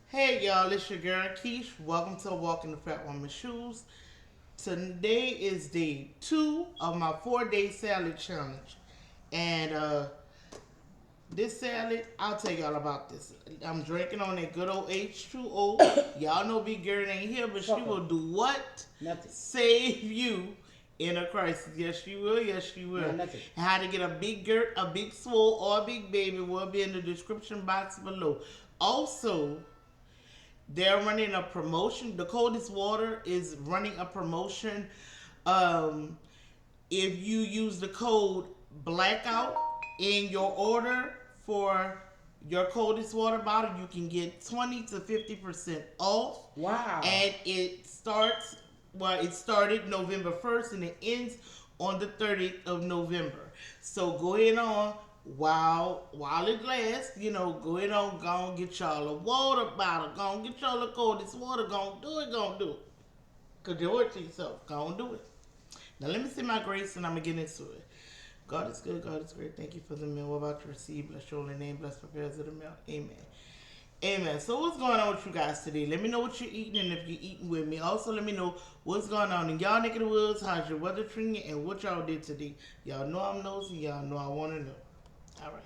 Hey y'all, it's your girl Keish. Welcome to Walking the Fat Woman's Shoes. Today is day 2 of my 4-day salad challenge. And this salad, I'll tell y'all about this. I'm drinking on that good old H2O. Y'all know Big Girl ain't here, but she will do what? Nothing. Save you in a crisis. Yes, she will. Yes, she will. No, nothing. And how to get a big girl, a big swole, or a big baby will be in the description box below. Also, they're running a promotion. The Coldest Water is running a promotion. Um, if you use the code blackout in your order for your Coldest Water bottle, you can get 20 to 50% off. Wow. And it started November 1st and it ends on the 30th of November. So go ahead on while it lasts, go ahead on, go on, get y'all a water bottle, go on, get y'all a Coldest Water, go on, do it. Cause you owe it to yourself, go on, do it. Now let me see my grace and I'm gonna get into it. God is good, God is great. Thank you for the meal we're about to receive. Bless your holy name, bless the prayers of the meal. Amen. Amen. So what's going on with you guys today? Let me know what you're eating and if you're eating with me. Also, let me know what's going on in y'all neck of the woods, how's your weather treating you, and what y'all did today. Y'all know I'm nosy. Y'all know I want to know. All right.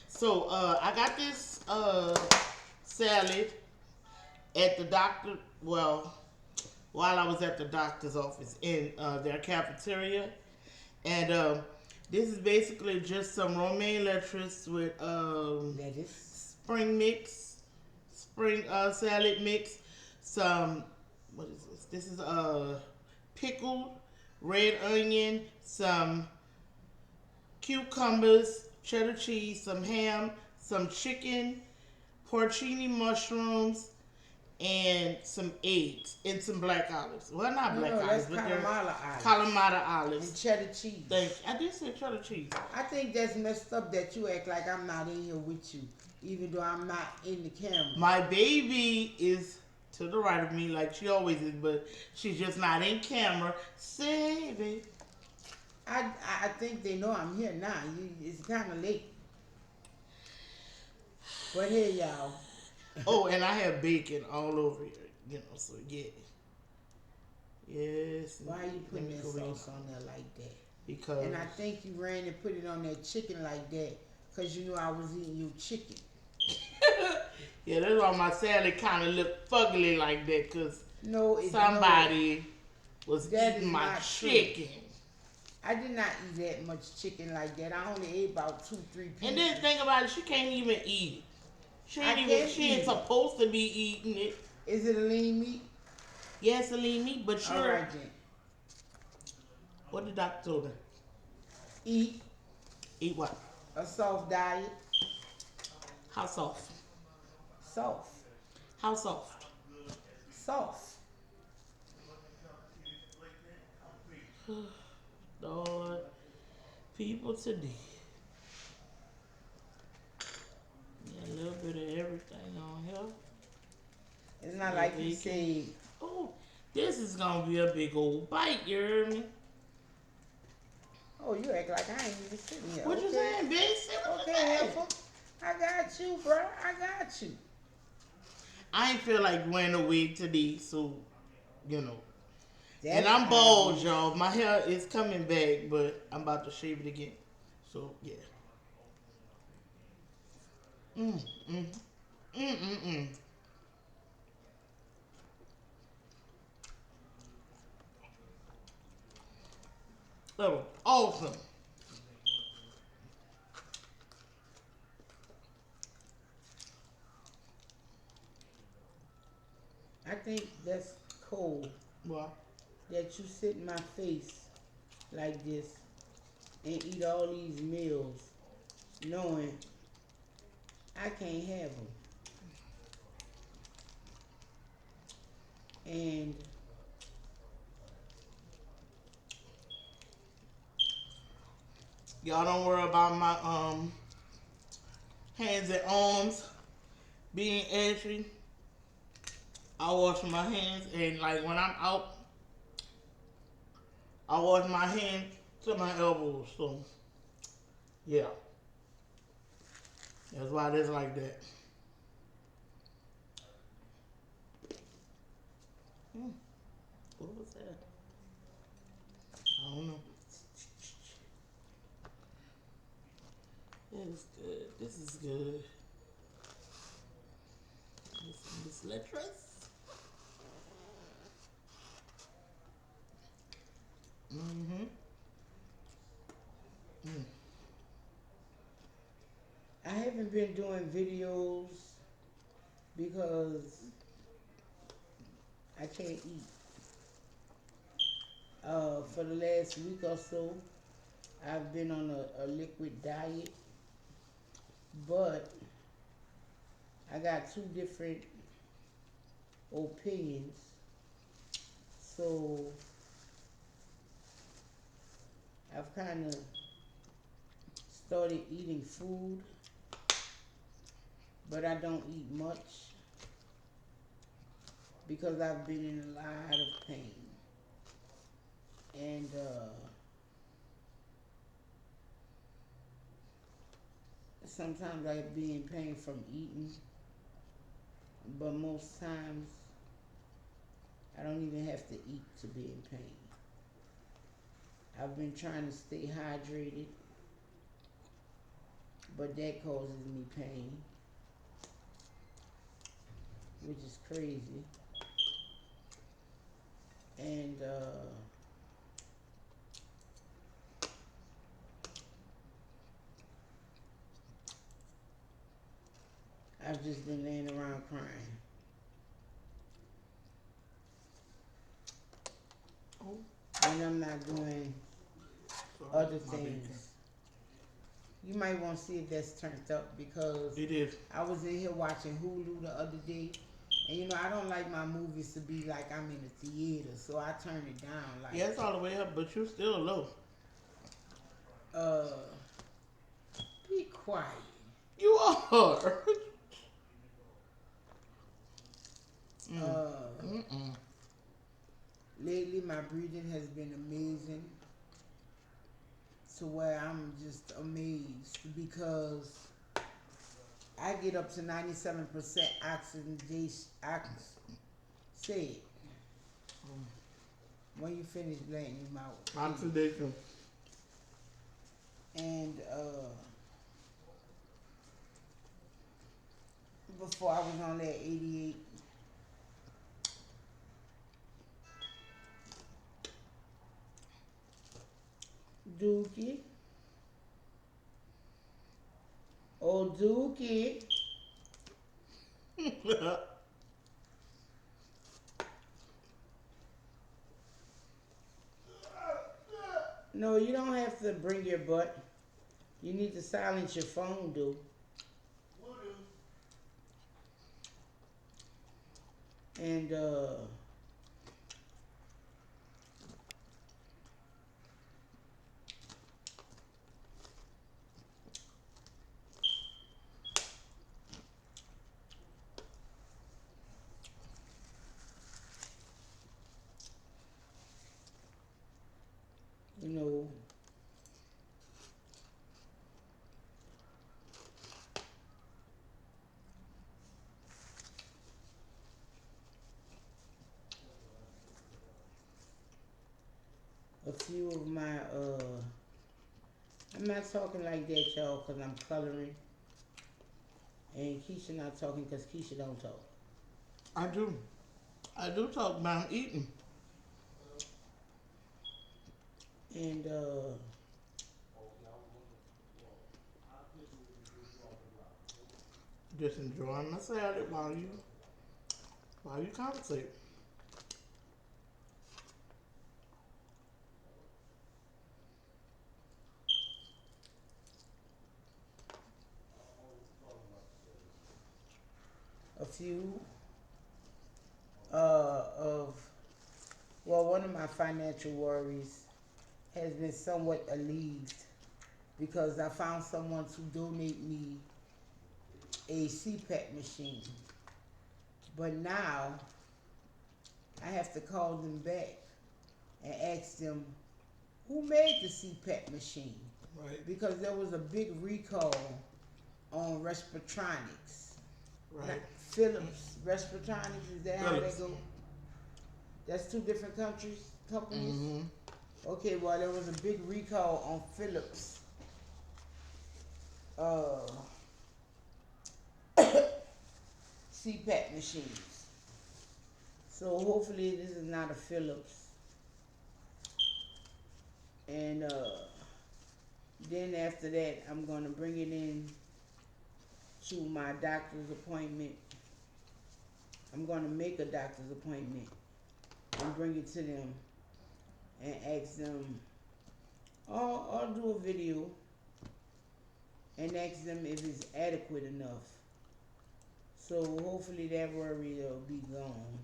So I got this salad at the doctor. Well, while I was at the doctor's office in their cafeteria, and this is basically just some romaine lettuce with Lettuce. spring salad mix. Some what is this? This is pickled red onion, some cucumbers, cheddar cheese, some ham, some chicken, porcini mushrooms, and some eggs and some black olives. Well, not black olives, but they're olives. Kalamata olives. And cheddar cheese. I did say cheddar cheese. I think that's messed up that you act like I'm not in here with you, even though I'm not in the camera. My baby is to the right of me like she always is, but she's just not in camera. Save it. I think they know I'm here now. It's kind of late. But here, y'all. Oh, and I have bacon all over here, so yeah. Yes. Why are you putting that sauce on there like that? Because. And I think you ran and put it on that chicken like that because you knew I was eating your chicken. Yeah, that's why my salad kind of looked fugly like that because somebody was eating my chicken. True. I did not eat that much chicken like that. I only ate about 2-3 pieces. And then think about it, she can't even eat it. She ain't supposed to be eating it. Is it a lean meat? Yes, a lean meat, but sure. All right, then. What the doctor told her? Eat. Eat what? A soft diet. How soft? Soft. How soft? Soft. Lord, people today. Yeah, a little bit of everything on here. It's not like you say, oh, this is going to be a big old bite, you hear me? Oh, you act like I ain't even sitting here. What you saying, bitch? Okay, heifer. I got you, bro. I got you. I ain't feel like wearing a wig today, so, and I'm bald, y'all. My hair is coming back, but I'm about to shave it again. So, yeah. That was awesome. I think that's cold. What? That you sit in my face like this and eat all these meals knowing I can't have them. And y'all don't worry about my hands and arms being ashy. I wash my hands, and like when I'm out, I wash my hands to my elbows. So yeah, that's why it is like that. Mm, what was that? I don't know. It's good. This is good. Miss Letress. Mm-hmm. Mm. I haven't been doing videos because I can't eat. For the last week or so, I've been on a liquid diet, but I got two different opinions. So I've kind of started eating food, but I don't eat much because I've been in a lot of pain. And sometimes I be in pain from eating, but most times I don't even have to eat to be in pain. I've been trying to stay hydrated, but that causes me pain, which is crazy. And I've just been laying around crying. Oh, And I'm not doing sorry. other My bad. things. You might want to see if that's turned up because It is. I was in here watching Hulu the other day. And you know, I don't like my movies to be like I'm in a theater, so I turn it down. Yeah, Like, it's all the way up, but you're still low. uh, be quiet. You are. Mm. Uh, Mm-mm. lately my breathing has been amazing to where I'm just amazed because I get up to 97% say it when you finish blanking your mouth. Oxidation. And before I was on that 88 Dookie. Oh, Dookie. No, you don't have to bring your butt. You need to silence your phone, dude. And you know, a few of my I'm not talking like that, y'all, because I'm coloring. And Keisha not talking because Keisha don't talk. I do. I do talk about eating. And Just enjoying my salad while you conversate. a few of, well, one of my financial worries has been somewhat alleviated because I found someone to donate me a CPAP machine. But now I have to call them back and ask them who made the CPAP machine Right. because there was a big recall on Respironics. Not Right. Philips Respironics, is that how they Phillips. go? That's two different countries, companies. Mm-hmm. Okay, well there was a big recall on Philips uh, CPAP machines. So hopefully this is not a Philips. And then after that, I'm gonna bring it in to my doctor's appointment. I'm gonna make a doctor's appointment and bring it to them and ask them. I'll do a video and ask them if it's adequate enough. So hopefully that worry will be gone.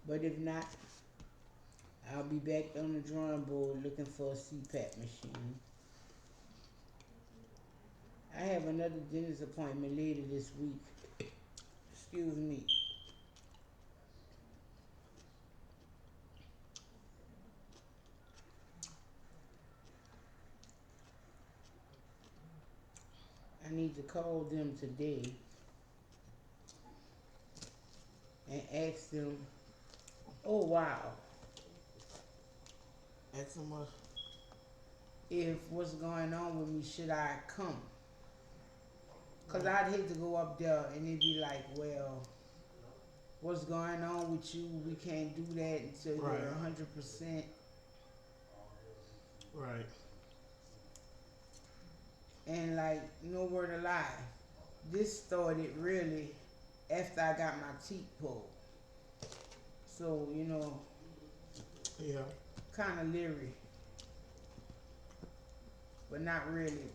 But if not, I'll be back on the drawing board looking for a CPAP machine. I have another dentist appointment later this week. Excuse me. I need to call them today and ask them, oh wow, Ask them what. if what's going on with me, should I come? Because I'd hate to go up there and it'd be like, well, what's going on with you? We can't do that until Right. you're 100%. Right. And like, no word of lie, this started really after I got my teeth pulled. So, you know, Yeah. kind of leery, but not really.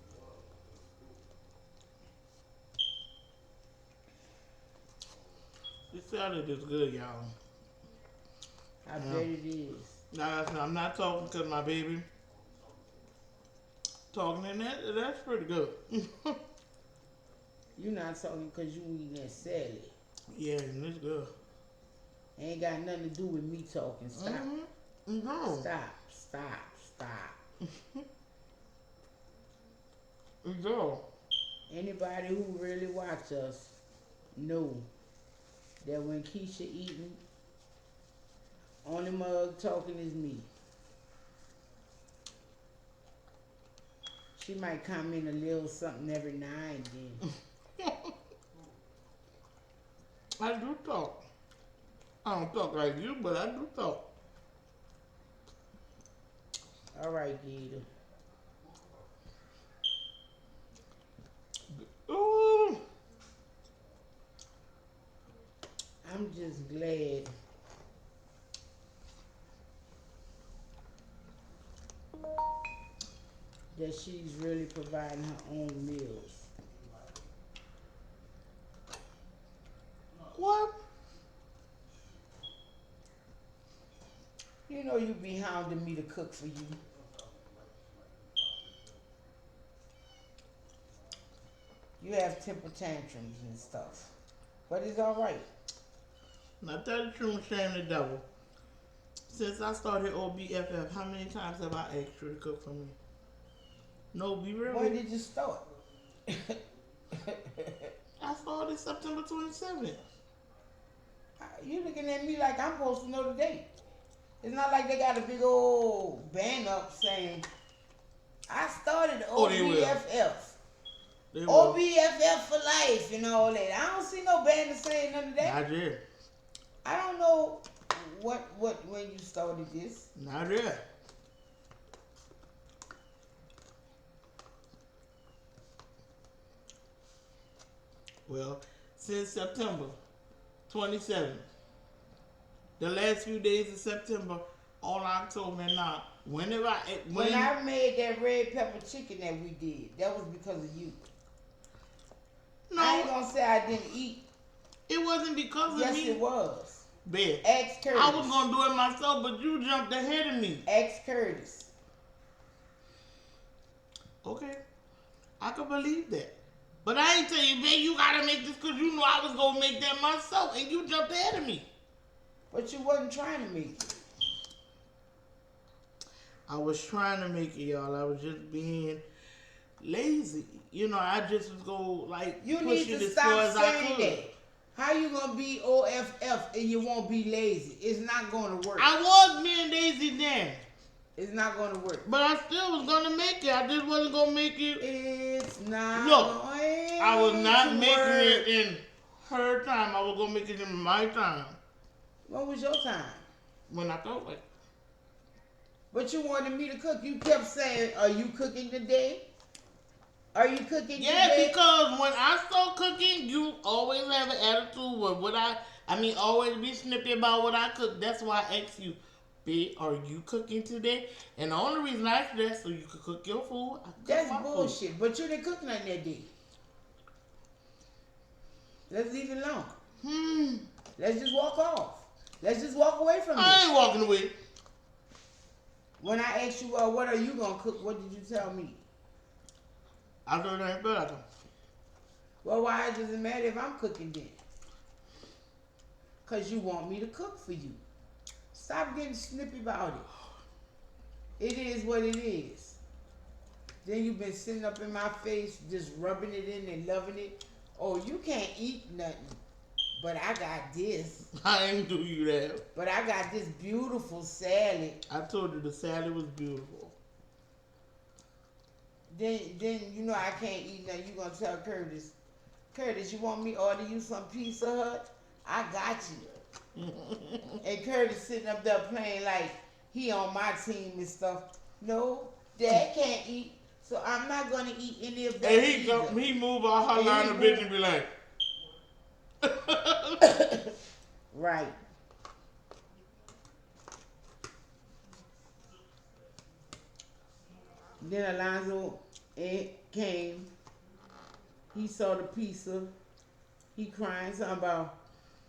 This salad is good, y'all. I Yeah. bet it is. Now, I'm not talking because my baby talking, and that's pretty good. You're not talking because you eating that salad. Yeah, and it's good. Ain't got nothing to do with me talking. Stop. Mm-hmm. No. Stop. It's good. Anybody who really watch us know that when Keisha eating, only mug talking is me. She might comment a little something every now and then. I do talk. I don't talk like you, but I do talk. All right, Gator. Ooh. I'm just glad that she's really providing her own meals. What? You know you be hounding me to cook for you. You have temper tantrums and stuff. But it's all right. Now tell the truth, shame the devil. Since I started O.B.F.F, how many times have I asked you to cook for me? No, be real. When did you start? I started September 27th. You looking at me like I'm supposed to know the date. It's not like they got a big old band up saying, I started Oh, they will. O.B.F.F. They will. O.B.F.F. for life and all that. I don't see no band saying none of that. Not yet. I don't know when you started this. Not yet. Well, since September 27th, the last few days of September, all October and now, when I made that red pepper chicken that we did, that was because of you. No, I ain't gonna say I didn't eat. it wasn't because of Yes, me. it was. Bet. Ask Curtis. I was gonna do it myself, but you jumped ahead of me. Ask Curtis. Okay, I can believe that. But I ain't tell you, babe, you gotta make this because you knew I was gonna make that myself, and you jumped ahead of me. But you wasn't trying to make it. I was trying to make it, y'all. I was just being lazy. You know, I just was going like You push need it to as far stop as I saying could. that. How you gonna be O.F.F and you won't be lazy? It's not gonna work. I was being lazy then. It's not gonna work. But I still was gonna make it. I just wasn't gonna make it. It's not Look, going I was not to making work. it in her time. I was gonna make it in my time. What was your time? When I felt like. But you wanted me to cook. You kept saying, "Are you cooking today? Are you cooking Yeah, today?" because when I start cooking, you always have an attitude with what I mean, always be snippy about what I cook. That's why I asked you, babe, are you cooking today? And the only reason I asked that so you could cook your food. I cook That's my bullshit. food. But you didn't cook nothing that day. Let's leave it alone. Let's just walk off. Let's just walk away from I this. ain't walking away. When I asked you, what are you gonna cook? What did you tell me? I thought that ain't better. Well, why does it matter if I'm cooking then? Because you want me to cook for you. Stop getting snippy about it. It is what it is. Then you've been sitting up in my face, just rubbing it in and loving it. Oh, you can't eat nothing. But I got this. I ain't do you that. But I got this beautiful salad. I told you the salad was beautiful. Then you know I can't eat nothing. You gonna tell Curtis, you want me to order you some Pizza Hut? I got you. And Curtis sitting up there playing like he on my team and stuff. No, Dad can't eat, so I'm not gonna eat any of that. And he move out her line of business and be like, right. Then Alonzo came. He saw the pizza. He crying something about,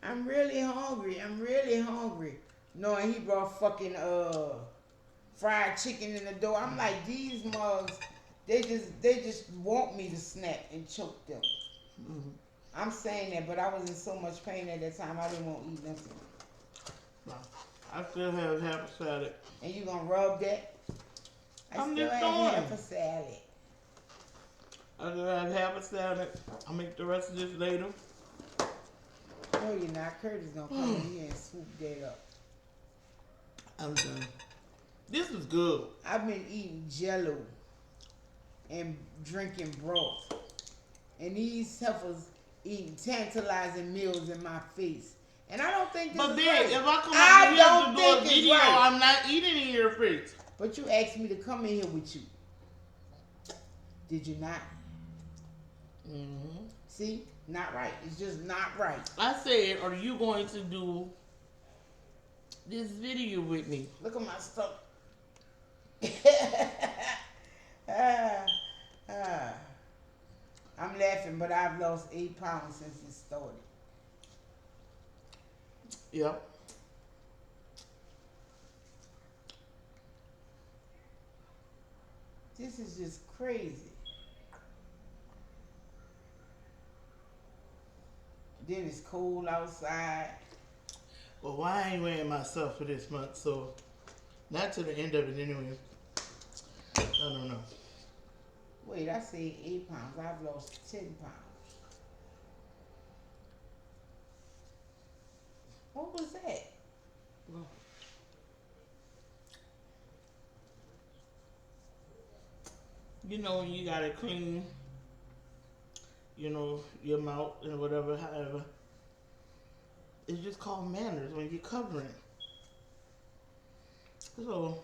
I'm really hungry. I'm really hungry. Knowing he brought fucking fried chicken in the door. I'm like, these mugs, they just want me to snap and choke them. mm-hmm. I'm saying that, but I was in so much pain at that time I didn't want to eat nothing. No, I still have half a salad. And you gonna rub that? I'm still just have throwing. half a salad. I still have half a salad. I'll make the rest of this later. No, you're not. Curtis gonna come in here and swoop that up. I'm done. This is good. I've been eating Jello and drinking broth, and these heifers eating tantalizing meals in my face. And I don't think this But is babe, right. if I come up here to do a video, right. I'm not eating in your face. But you asked me to come in here with you. Did you not? Mm-hmm. See? Not right. It's just not right. I said, are you going to do this video with me? Look at my stomach. I'm laughing, but I've lost 8 pounds since it started. Yep. This is just crazy. Then it's cold outside. Well, why I ain't weighing myself for this month, so not to the end of it anyway. I don't know. Wait, I said 8 pounds. I've lost 10 pounds. What was that? Well, you know when you gotta clean, you know, your mouth and whatever, however. It's just called manners when you're covering. So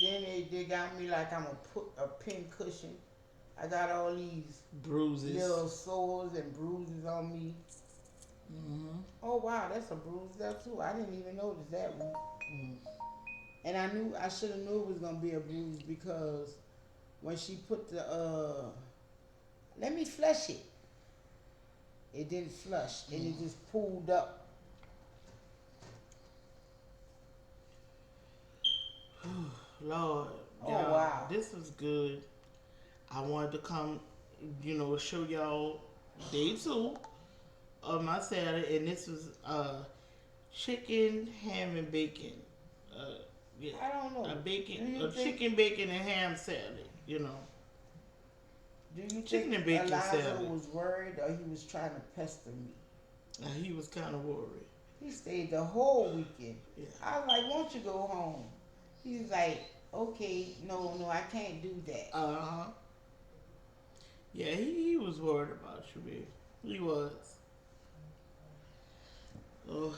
Then they got me like I'm a pin cushion. I got all these bruises. little sores and bruises on me. Mm-hmm. Oh wow, that's a bruise there too. I didn't even notice that one. Mm. And I should have knew it was gonna be a bruise because when she put the let me flush it. It didn't flush and it just pulled up. Lord, Oh y'all, wow. this was good. I wanted to come show y'all day two of my salad, and this was chicken, ham, and bacon. Uh, yeah, I don't know. a chicken, bacon, and ham salad. Do you Chicken think and bacon Elijah salad. was worried or he was trying to pester me? He was kind of worried. He stayed the whole weekend. Yeah. I was like, won't you go home? He's like, okay, no, I can't do that. Uh-huh. Yeah, he was worried about you, babe. He was. Oh,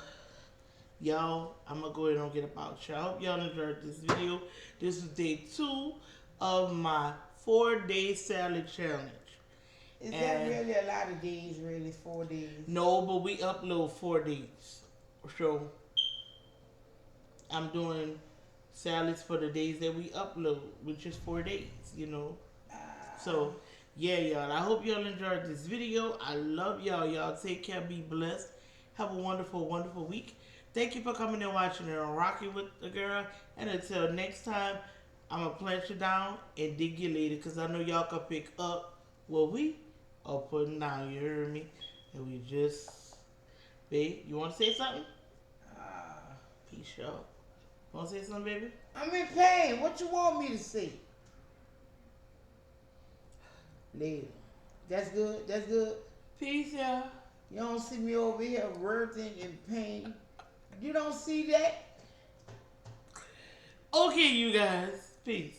y'all, I'm gonna go ahead and get about y'all. I hope y'all enjoyed this video. This is day two of my 4-day salad challenge. Is that really a lot of days, really? 4 days? No, but we upload 4 days. So I'm doing salads for the days that we upload, which is 4 days. So yeah, y'all. I hope y'all enjoyed this video. I love y'all. Y'all take care. Be blessed. Have a wonderful, wonderful week. Thank you for coming and watching it on Rockin' with the Girl. And until next time, I'm going to plant you down and dig you later. Because I know y'all can pick up what we are putting down. You heard me? And we just... Babe, you want to say something? Peace out. Want to say something, baby? I'm in pain. What you want me to say? Later. That's good? That's good? Peace, y'all. You don't see me over here writhing in pain. You don't see that? Okay, you guys. Peace.